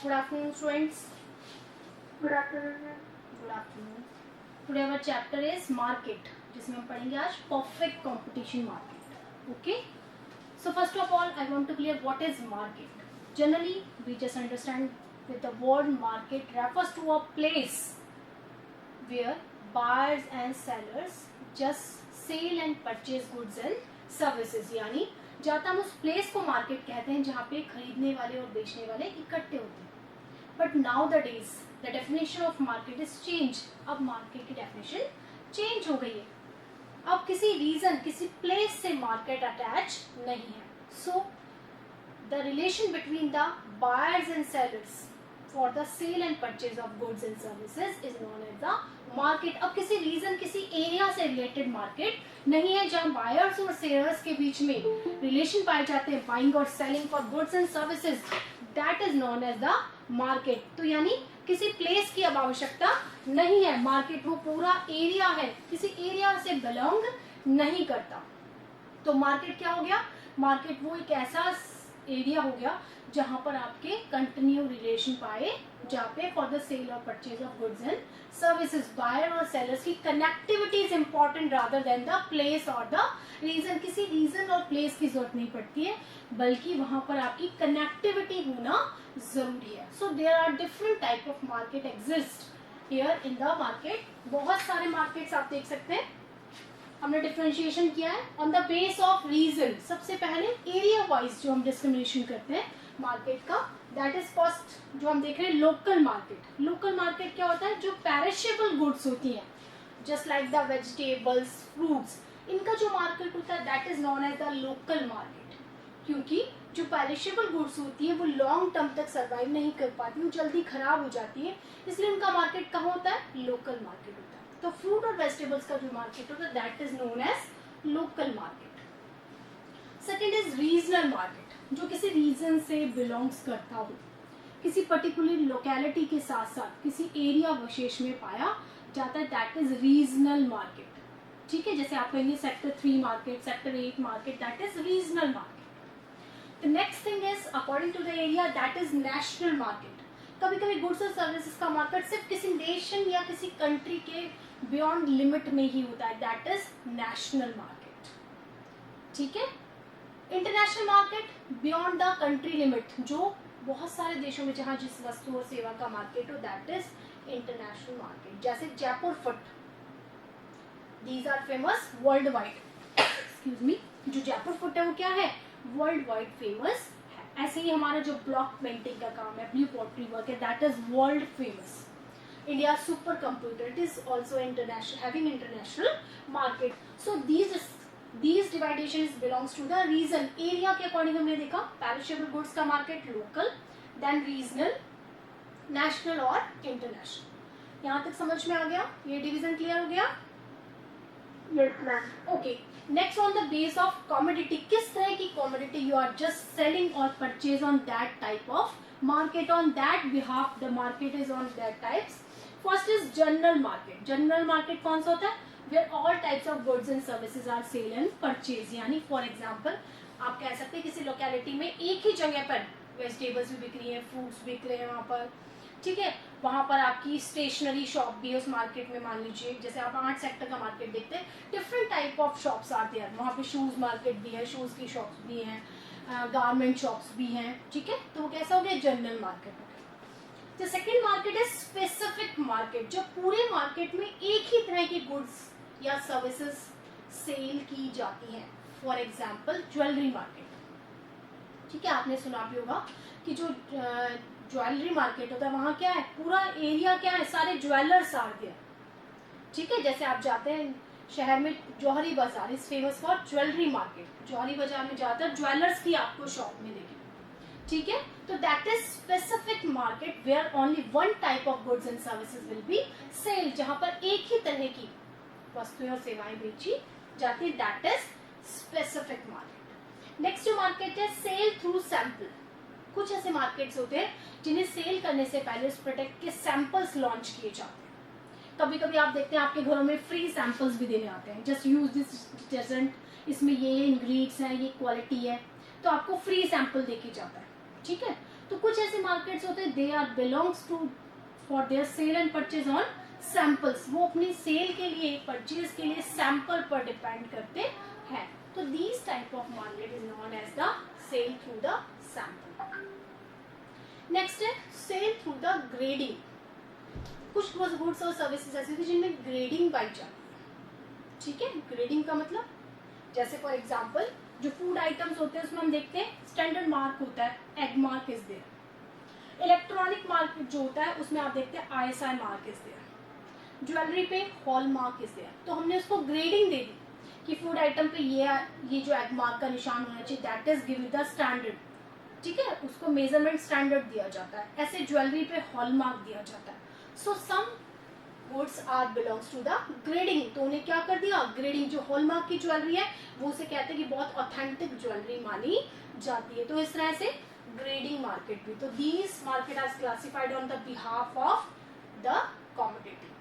Good afternoon, students. Good afternoon. Good afternoon. Today our chapter is market, जिसमें हम पढ़ेंगे आज perfect competition market. Okay. So first of all, I want to clear what is market. Generally, we just understand with the word market refers to a place where buyers and sellers just sell and purchase goods and services. यानी जहाँ हम उस place को market कहते हैं जहाँ पे खरीदने वाले और बेचने वाले इकट्ठे होते हैं. But now the days the definition of market is change. अब मार्केट की डेफिनेशन चेंज हो गई है. अब किसी रीजन किसी प्लेस से मार्केट अटैच नहीं है. So the relation between the buyers and sellers for the sale and purchase of goods and services is known as the market. अब किसी रीजन किसी एरिया से रिलेटेड मार्केट नहीं है जहां बायर्स और सेलर्स के बीच में रिलेशन पाए जाते हैं बाइंग और selling for goods and services. That is known as the market. तो यानी किसी प्लेस की अब आवश्यकता नहीं है. मार्केट वो पूरा एरिया है, किसी एरिया से बिलोंग नहीं करता. तो मार्केट क्या हो गया? मार्केट वो एक ऐसा एरिया हो गया जहां पर आपके कंटिन्यू रिलेशन पाए जहाँ पे फॉर द सेल और purchase of goods and services buyer और सेलर्स की connectivity is important rather than the place और द रीजन. किसी रीजन और प्लेस की जरूरत नहीं पड़ती है बल्कि वहां पर आपकी कनेक्टिविटी होना जरूरी है. So there are different type of market exist here in the market. बहुत सारे मार्केट्स आप देख सकते हैं. हमने डिफरेंशिएशन किया है on the base of region. सबसे पहले एरिया वाइज जो हम डिस्क्रिमिनेशन करते हैं मार्केट का, दैट इज फर्स्ट जो हम देख रहे हैं लोकल मार्केट. लोकल मार्केट क्या होता है? जो पेरिशेबल गुड्स होती हैं just like the vegetables fruits, इनका जो मार्केट होता है that is known as the local market. क्योंकि जो पेरिशेबल गुड्स होती है वो लॉन्ग टर्म तक सर्वाइव नहीं कर पाती, वो जल्दी खराब हो जाती है, इसलिए उनका मार्केट कहाँ होता है? लोकल मार्केट होता है. तो फ्रूट और वेजिटेबल्स का जो मार्केट होता है that is known as local market. Second is regional market, जो किसी रीजन से बिलोंग्स करता हो, किसी पर्टिकुलर लोकेलिटी के साथ साथ किसी एरिया विशेष में पाया जाता है, दैट इज रीजनल मार्केट. ठीक है, जैसे आप कहेंगे sector 3 market, sector 8 market, that is regional market. The next thing is according to the area that is national market. कभी कभी गुड्स और सर्विसेज का मार्केट सिर्फ किसी नेशन या किसी कंट्री के बियॉन्ड लिमिट में ही होता है, दैट इज नेशनल मार्केट. ठीक है. International market beyond the country limit, जो बहुत सारे देशों में जहां जिस वस्तु और सेवा का मार्केट हो, दैट इज इंटरनेशनल मार्केट. जैसे Jaipur foot, these are famous worldwide. Excuse me, जो जयपुर फुट है वो क्या है? वर्ल्ड वाइड फेमस है. ऐसे ही हमारा जो ब्लॉक पेंटिंग का काम है, ब्लू पॉटरी वर्क है, that is world famous. India super computer, it is also international, having international market. So these dividations belongs to the region. Area के अकॉर्डिंग हमने देखा पेरिशेबल गुड्स का market local, then regional, national और international. यहाँ तक समझ में आ गया? ये डिवीजन क्लियर हो गया? Yes, ma'am. Okay. Next on the base of commodity, किस तरह की commodity you are just selling or purchase on that type of market, on that behalf the market is on that types. First is general market. General market कौन सा होता है? where all types of goods and services are sale and purchase. यानी for example आप कह सकते हैं किसी लोकेलिटी में एक ही जगह पर वेजिटेबल्स भी बिक रही है, फ्रूट्स बिक रहे हैं वहाँ पर. ठीक है, वहाँ पर आपकी स्टेशनरी शॉप भी है उस मार्केट में. मान लीजिए जैसे आप 8 सेक्टर का मार्केट देखते हैं, डिफरेंट टाइप ऑफ शॉप्स आते हैं वहाँ पे. शूज मार्केट भी है, शूज की शॉप्स भी हैं, गारमेंट शॉप्स भी हैं. ठीक है, तो वो कैसा हो गया? जनरल मार्केट हो गया. The second market is specific market, जो पूरे मार्केट में एक ही तरह की गुड्स या सर्विसेज सेल की जाती हैं. For example jewellery market. ठीक है, आपने सुना भी होगा कि जो ज्वेलरी मार्केट होता है वहाँ क्या है? पूरा एरिया क्या है? सारे ज्वेलर्स आ गए. ठीक है, जैसे आप जाते हैं शहर में, Johari Bazaar is famous for jewellery market. Johari Bazaar में ज्यादातर ज्वेलर्स की आपको शॉप मिलेगी. ठीक है, तो that is specific market where only one type of goods and services will be sell, जहां पर एक ही तरह की वस्तुएं और सेवाएं बेची जाती है, that is specific market. Next जो मार्केट है सेल थ्रू सैंपल. कुछ ऐसे मार्केट्स होते हैं जिन्हें सेल करने से पहले उस प्रोडक्ट के सैंपल्स लॉन्च किए जाते हैं. कभी कभी आप देखते हैं आपके घरों में फ्री सैंपल्स भी देने आते हैं. जस्ट यूज दिस डिटर्जेंट, इसमें ये इंग्रेडिएंट्स हैं, ये क्वालिटी है, तो आपको फ्री सैंपल देके जाता है. ठीक है, तो कुछ ऐसे मार्केट्स होते हैं they are belongs to for their sale and purchase on samples, वो अपनी सेल के लिए परचेज के लिए सैंपल पर डिपेंड करते हैं. तो these type of market is known as the sale through the sample. Next है सेल थ्रू द ग्रेडिंग. कुछ गुड्स और सर्विसेज ऐसी होती है जिनमें ग्रेडिंग पाई जाती है. ठीक है, ग्रेडिंग का मतलब जैसे फॉर एग्जांपल जो फूड आइटम्स होते हैं उसमें हम देखते हैं स्टैंडर्ड मार्क होता है, Agmark is there. Electronic market जो होता है उसमें आप देखते हैं ISI mark is there. Jewellery पे हॉल मार्क इज देयर. तो हमने उसको ग्रेडिंग दे दी कि फूड आइटम पे ये जो एग मार्क का निशान होना चाहिए, that is give the standard. ठीक है, उसको मेजरमेंट स्टैंडर्ड दिया जाता है. ऐसे ज्वेलरी पे हॉल मार्क दिया जाता है. So some goods are belongs to the grading. तो उन्हें क्या कर दिया, ग्रेडिंग. जो हॉलमार्क की ज्वेलरी है वो उसे कहते हैं कि बहुत ऑथेंटिक ज्वेलरी मानी जाती है. तो इस तरह से ग्रेडिंग मार्केट भी. So these market are classified on the behalf of the commodity.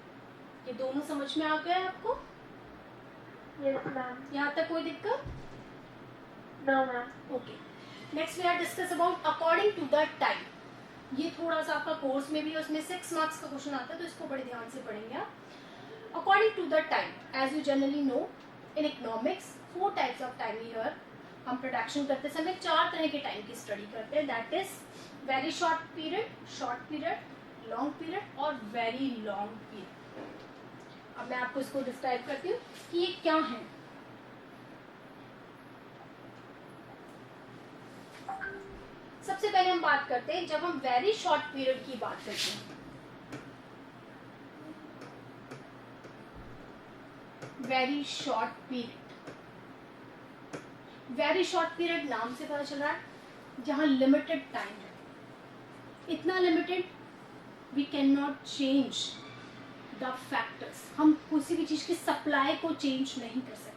ये दोनों समझ में आ गया आपको? Yes, ma'am. यहाँ तक कोई दिक्कत? No, ma'am. Okay. Next we are discuss about according to the time. ये थोड़ा सा आपका कोर्स में भी है, उसमें 6 मार्क्स का क्वेश्चन आता है, तो इसको बड़े ध्यान से पढ़ेंगे आप. According to the time, as you generally know in economics 4 types of time year. हम प्रोडक्शन करते समय 4 तरह के टाइम की स्टडी करते हैं. That is very short period, long period और वेरी लॉन्ग पीरियड. अब मैं आपको इसको डिस्क्राइब करती हूँ कि ये क्या है. सबसे पहले हम बात करते हैं जब हम वेरी शॉर्ट पीरियड की बात करते हैं. वेरी शॉर्ट पीरियड नाम से पता चल रहा है जहां लिमिटेड टाइम है. इतना limited we can not change the factors. हम किसी भी चीज की सप्लाई को चेंज नहीं कर सकते.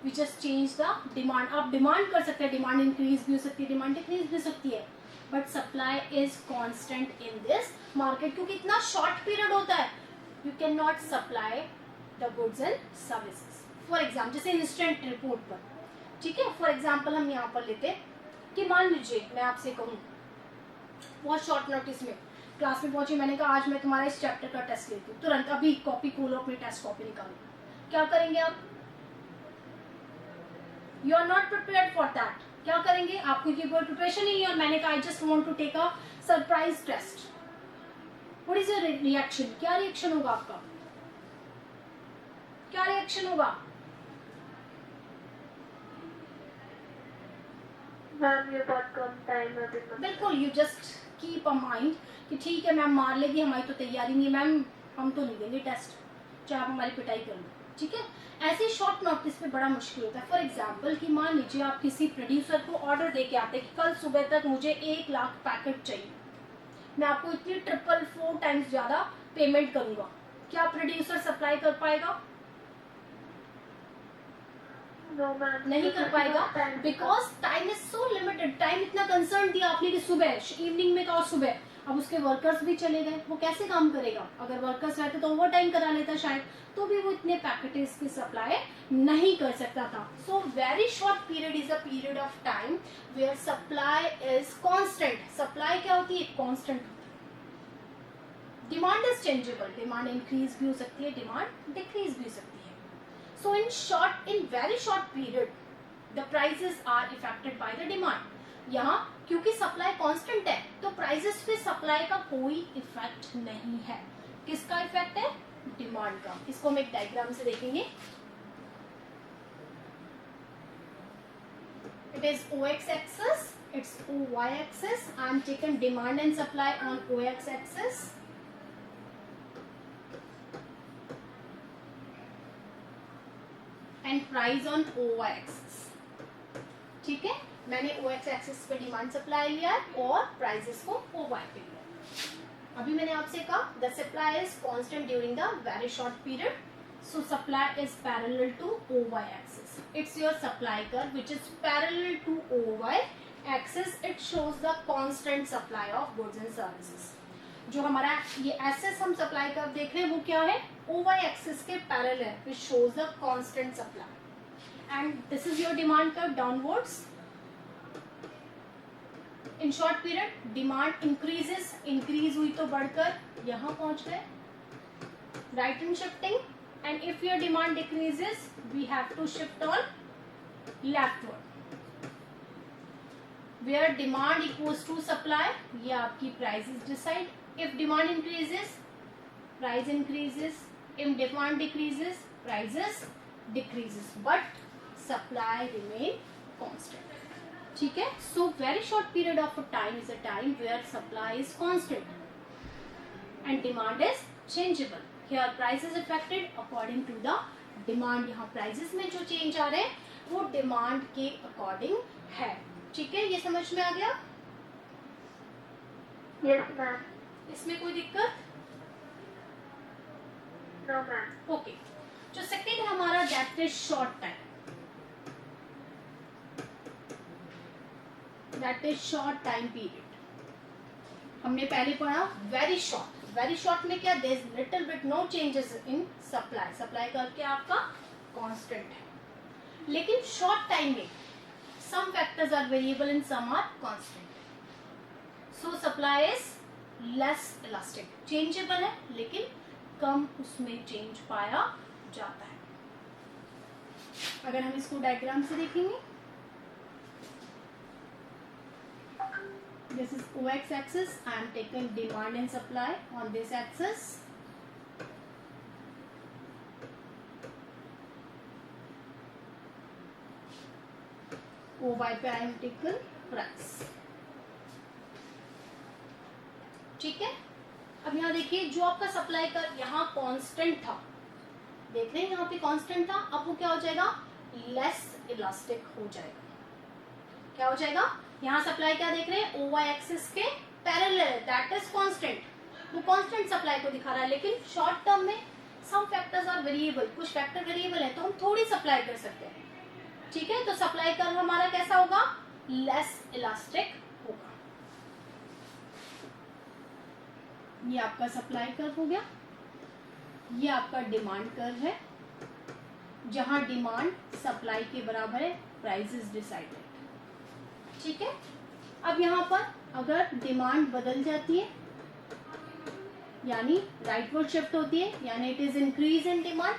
We just change the demand. आप डिमांड कर सकते हैं, डिमांड इंक्रीज भी हो सकती है, डिमांड डिक्रीज भी हो सकती है, but supply is constant in this market. क्योंकि इतना शॉर्ट पीरियड होता है, you can not supply the goods and services. For example जैसे इंस्टेंट रिपोर्ट पर. ठीक है, फॉर एग्जाम्पल हम यहाँ पर लेते हैं कि मान लीजिए मैं आपसे कहूँ बहुत शॉर्ट नोटिस में क्लास में पहुंची, मैंने कहा आज मैं तुम्हारा इस चैप्टर का टेस्ट लेती हूँ. तुरंत अभी कॉपी खोलो, अपनी टेस्ट कॉपी निकालो. क्या करेंगे आप? You are not prepared for that. क्या करेंगे? आपको कोई प्रिपरेशन नहीं है और मैंने कहा I just want to take a surprise test. What is your reaction? क्या रिएक्शन होगा आपका? क्या रिएक्शन होगा? मैम ये बहुत कम टाइम है अभी. बिल्कुल, you just keep a mind कि ठीक है मैम मार लेगी, हमारी तो तैयारी नहीं है मैम, हम तो नहीं देंगे टेस्ट, चाहे आप हमारी पिटाई कर लो. ठीक है, ऐसे शॉर्ट नोटिस पे बड़ा मुश्किल होता है. फॉर एग्जाम्पल कि मान लीजिए आप किसी प्रोड्यूसर को ऑर्डर दे के आते हैं कि कल सुबह तक मुझे 1 लाख पैकेट चाहिए, मैं आपको इतनी 4 टाइम्स ज्यादा पेमेंट करूंगा. क्या प्रोड्यूसर सप्लाई कर पाएगा? No, ma'am. नहीं कर पाएगा, because time is so limited. Time इतना कंसर्न दिया आपने कि सुबह, इवनिंग में तो सुबह. अब उसके वर्कर्स भी चले गए, वो कैसे काम करेगा? अगर वर्कर्स रहते तो ओवर टाइम करा लेता शायद, तो भी वो इतने पैकेटेस की सप्लाई नहीं कर सकता था. So very short period is a period of time where supply is constant. Supply क्या होती है? कांस्टेंट होती है. Demand is changeable. Demand increase भी हो सकती है, डिमांड डिक्रीज भी हो सकती है. So in very short period, the prices are affected by the demand. यहाँ क्योंकि सप्लाई कांस्टेंट है तो प्राइसेस पे सप्लाई का कोई इफेक्ट नहीं है. किसका इफेक्ट है? डिमांड का. इसको हम एक डायग्राम से देखेंगे. It is OX axis, it's OY axis. I am taken demand and supply on OX axis. And price on OY axis. ठीक है, मैंने OX एक्सिस पे डिमांड सप्लाई लिया और प्राइसेस को OY पे लिया. अभी मैंने आपसे कहा the supply is constant during the very short period. So supply is parallel to OY axis. It's your supply curve which is parallel to OY axis. It shows the constant supply of goods and services. जो हमारा ये SS हम supply curve देख रहे हैं वो क्या है? OY एक्सिस के पैरेलल है, which shows the constant supply. And this is your demand curve downwards. In short period demand increases, increase हुई तो बढ़कर यहाँ पहुंच गए, right in shifting. And if your demand decreases we have to shift on leftward. Where demand equals to supply, ये आपकी prices decide. If demand increases, price increases. If demand decreases, prices decreases. But supply remain constant. ठीक है? So very short period of time is a time where supply is constant and demand is changeable. Here price is affected according to the demand. यहाँ prices में जो change आ रहे हैं वो demand के according है. ठीक है, ये समझ में आ गया? Yes, ma'am. इसमें कोई दिक्कत? No, ma'am. ओके. जो सेकंड है हमारा that is short time. That is short time period. हमने पहले पढ़ा वेरी शॉर्ट. वेरी शॉर्ट में क्या, there is little bit no changes in supply. Supply करके आपका कांस्टेंट है. लेकिन शॉर्ट टाइम में some factors are variable and some are constant. So supply is less elastic. Changeable है लेकिन कम उसमें change पाया जाता है. अगर हम इसको डायग्राम से देखेंगे, this is OX axis. I am taking demand and supply on this axis. OY पे आई एम टेकन प्राइस. ठीक है. अब यहाँ देखिए जो आपका सप्लाई का यहाँ कांस्टेंट था, देख रहे हैं यहाँ पे कांस्टेंट था, अब वो क्या हो जाएगा, लेस इलास्टिक हो जाएगा. क्या हो जाएगा, यहाँ सप्लाई क्या देख रहे हैं, OY एक्सिस के पैरेलल, दैट इज कांस्टेंट. वो कांस्टेंट सप्लाई को दिखा रहा है. लेकिन शॉर्ट टर्म में सम फैक्टर्स आर वेरिएबल, कुछ फैक्टर वेरिएबल है तो हम थोड़ी सप्लाई कर सकते हैं. ठीक है, तो सप्लाई कर्व हमारा कैसा होगा, लेस इलास्टिक होगा. ये आपका सप्लाई कर्व हो गया. ये आपका डिमांड कर्व है, जहां डिमांड सप्लाई के बराबर है, प्राइस इज डिसाइडेड. ठीक है. अब यहाँ पर अगर डिमांड बदल जाती है, यानी राइटवर्ड शिफ्ट होती है, यानी it is increase in demand.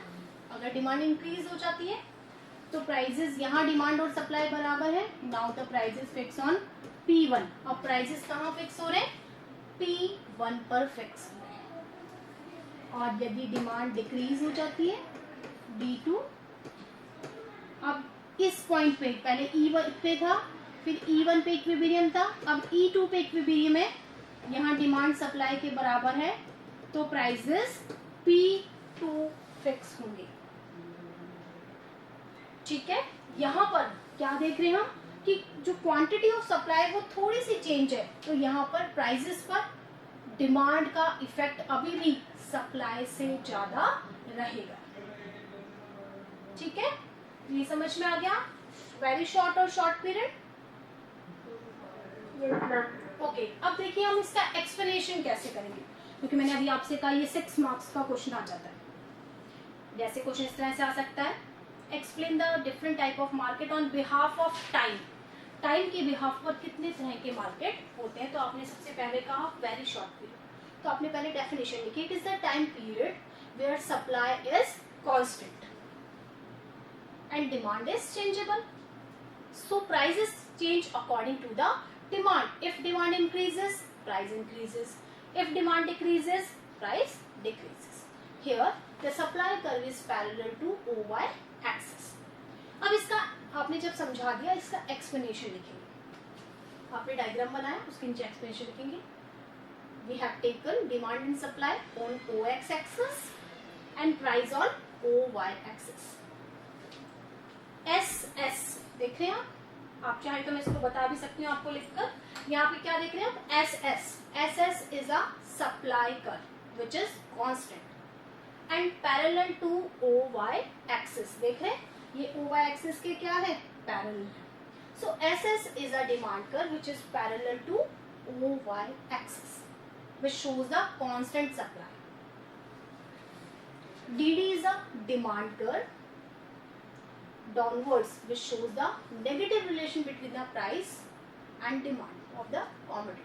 अगर डिमांड इंक्रीज हो जाती है तो प्राइजेस, यहाँ डिमांड और सप्लाई बराबर है. Now the prices fix on P1. अब प्राइजेस कहाँ फिक्स हो रहे हैं, P1 पर फिक्स हो रहे हैं. और यदि डिमांड डिक्रीज हो जाती है D2, अब इस पॉइंट पे पहले E1 पे था, फिर E1 पे इक्विलिब्रियम था, अब E2 पे इक्विलिब्रियम है. यहाँ डिमांड सप्लाई के बराबर है तो प्राइजेस P2 फिक्स होंगे. ठीक है. यहाँ पर क्या देख रहे हैं हम कि जो क्वांटिटी ऑफ सप्लाई वो थोड़ी सी चेंज है, तो यहाँ पर प्राइसेस पर डिमांड का इफेक्ट अभी भी सप्लाई से ज्यादा रहेगा. ठीक है, ये समझ में आ गया. वेरी शॉर्ट और short period. Yes, ma'am. Okay. अब देखिए हम इसका एक्सप्लेनेशन कैसे करेंगे, क्योंकि मैंने अभी आपसे कहा ये 6 मार्क्स का क्वेश्चन आ जाता है. जैसे क्वेश्चन इस तरह से आ सकता है, explain the different type of market on behalf of time. Time के बिहाफ पर कितने तरह के मार्केट होते हैं. तो आपने सबसे पहले कहा वेरी शॉर्ट पीरियड, तो आपने पहले डेफिनेशन लिखी, it is the time period where supply is constant and demand is changeable. So prices change according to the demand. If demand increases, price increases. If demand decreases, price decreases. Here the supply curve is parallel to OY axis. अब इसका आपने जब समझा दिया, इसका explanation लिखेंगे. आपने diagram बनाया, उसके नीचे एक्सप्लेनेशन लिखेंगे. We have taken demand and supply on OX axis and price on OY axis. SS देख रहे हैं आप चाहे तो मैं इसको बता भी सकती हूँ आपको लिखकर. यहाँ पे क्या देख रहे हैं आप, SS is a supply curve which is constant and parallel to OY axis. देख रहे हैं ये OY एक्सिस के क्या है, parallel. So SS is a demand curve which is parallel to OY axis which shows the constant supply. DD is a demand curve downwards which shows the negative relation between the price and demand. of the commodity.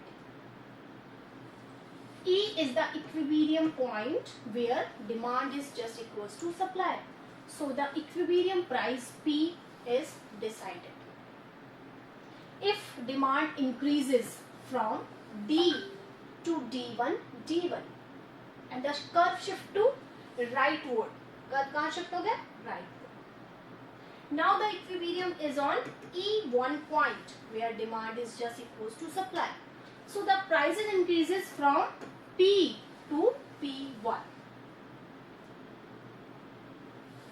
E is the equilibrium point where demand is just equals to supply. So the equilibrium price P is decided. If demand increases from D to D1 and the curve shift to rightward, curve कहाँ shift हो गया? Right. Now the equilibrium is on E1 point where demand is just equals to supply. So the prices increases from P to P1.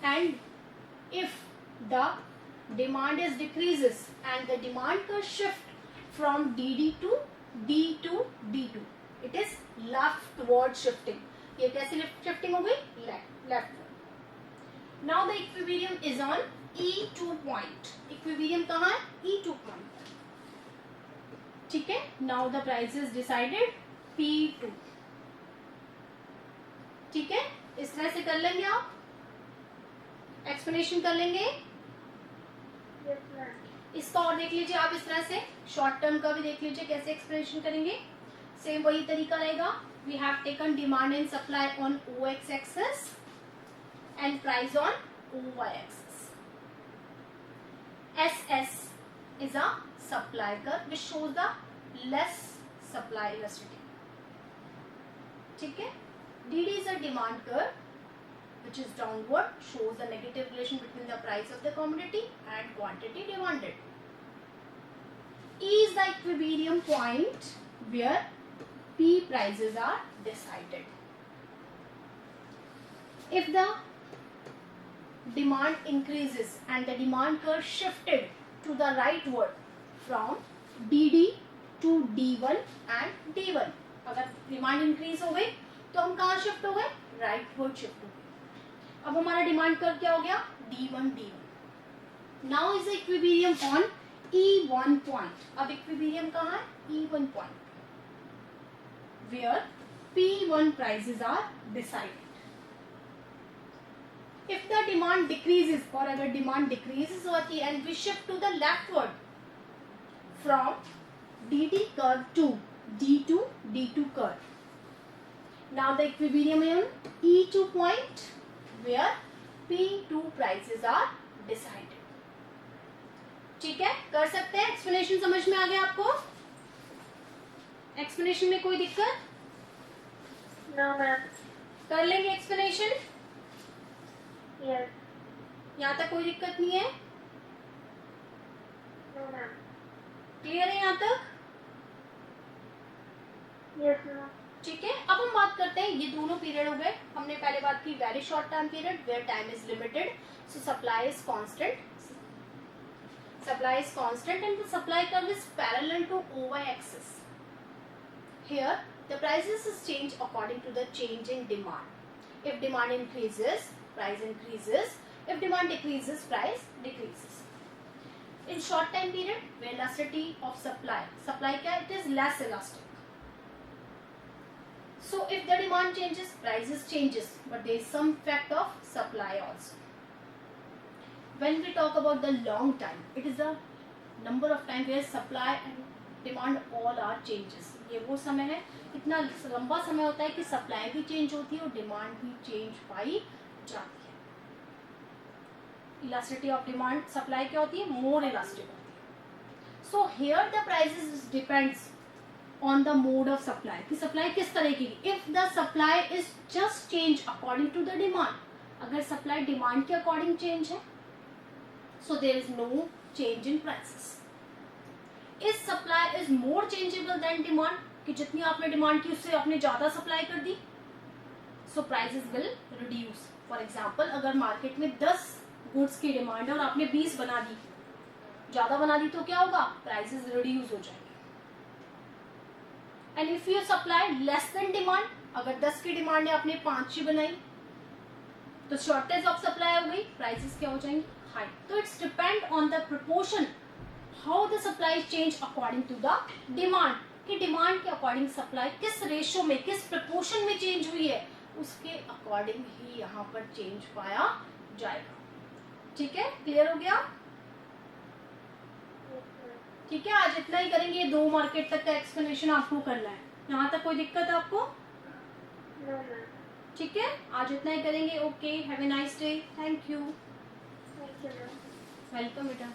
And if the demand is decreases and the demand curve shift from DD to D2, it is leftward shifting. ये कैसी shifting हो गई? Leftward. Now the equilibrium is on E2 point. Equilibrium कहाँ है? E2 point. ठीक है? Now the price is decided P2. ठीक है? इस तरह से कर लेंगे आप. एक्सप्लेनेशन कर लेंगे. Yes, ma'am. इसका और देख लीजिए आप इस तरह से. शॉर्ट टर्म का भी देख लीजिए कैसे एक्सप्लेनेशन करेंगे. सेम वही तरीका रहेगा. We have taken demand and supply on OX axis and price on OY axis. SS is a supply curve which shows the less supply elasticity. ठीक है? DD is a demand curve which is downward, shows the negative relation between the price of the commodity and quantity demanded. E is the equilibrium point where P prices are decided. If the demand increases and the demand curve shifted to the rightward from DD to D1 and D1, अगर demand increase हो गई तो हम कहाँ shift हो गए? Rightward shift हो गए. अब हमारा डिमांड कर्व क्या हो गया? D1. Now is equilibrium on E1 point. अब इक्विलिब्रियम कहाँ है? E1 point where P1 prices are decided. If the demand decreases और अगर डिमांड डिक्रीजेस होती है and we shift to the leftward from DD curve to D2 curve. Now the equilibrium is on E2 point where P2 prices are decided. ठीक है? कर सकते हैं. Explanation समझ में आ गया आपको? एक्सप्लेनेशन में कोई दिक्कत? No, ma'am. कर लेंगे एक्सप्लेनेशन. Yes. यहाँ तक कोई दिक्कत नहीं है? No, ma'am. क्लियर है यहाँ तक? Yes, ma'am. ठीक है. अब हम बात करते हैं, ये दोनों पीरियड हो गए. हमने पहले बात की very short time period where time is limited, so supply is constant. Supply is constant and the supply curve is parallel to OY axis. Here, the prices is changed according to the change in demand. If demand increases, price increases. If demand decreases, price decreases. In short time period, where elasticity of supply क्या? It is less elastic. So if the demand changes, prices changes, but there is some effect of supply also. When we talk about the long time, it is a number of time where supply and demand all are changes. ये वो समय है, इतना लंबा समय होता है कि सप्लाई भी चेंज होती है और डिमांड भी चेंज पाई जाती है. इलास्टिसिटी ऑफ डिमांड सप्लाई क्या होती है? मोर इलास्टिक होती है. So here the prices depends on the mode of supply, कि सप्लाई किस तरह की. If the supply is just change according to the demand, अगर सप्लाई डिमांड के अकॉर्डिंग चेंज है, so there is no change in prices. If supply is more changeable than demand, कि जितनी आपने डिमांड की उससे आपने ज्यादा सप्लाई कर दी, so prices will reduce. For example, अगर मार्केट में 10 गुड्स की डिमांड है और आपने 20 बना दी, ज्यादा बना दी, तो क्या होगा? प्राइसेस रिड्यूस हो जाएंगे. And if you supply less than demand, अगर 10 की डिमांड है आपने 5 ही बनाई, तो शॉर्टेज ऑफ सप्लाई हो गई, प्राइसेस क्या हो जाएंगे? हाई. तो it's depend on the proportion how the supply change according to the demand, कि डिमांड के अकॉर्डिंग सप्लाई किस रेशियो में, किस प्रोपोर्शन में चेंज हुई है, उसके अकॉर्डिंग ही यहाँ पर चेंज पाया जाएगा. ठीक है? क्लियर हो गया? Yes, ma'am. ठीक है, आज इतना ही करेंगे, ये 2 मार्केट तक का एक्सप्लेनेशन आपको करना है। यहाँ तक कोई दिक्कत है आपको? No, ma'am. ठीक है, आज इतना ही करेंगे। Okay, have a nice day, thank you. Thank you, ma'am. Welcome बेटा।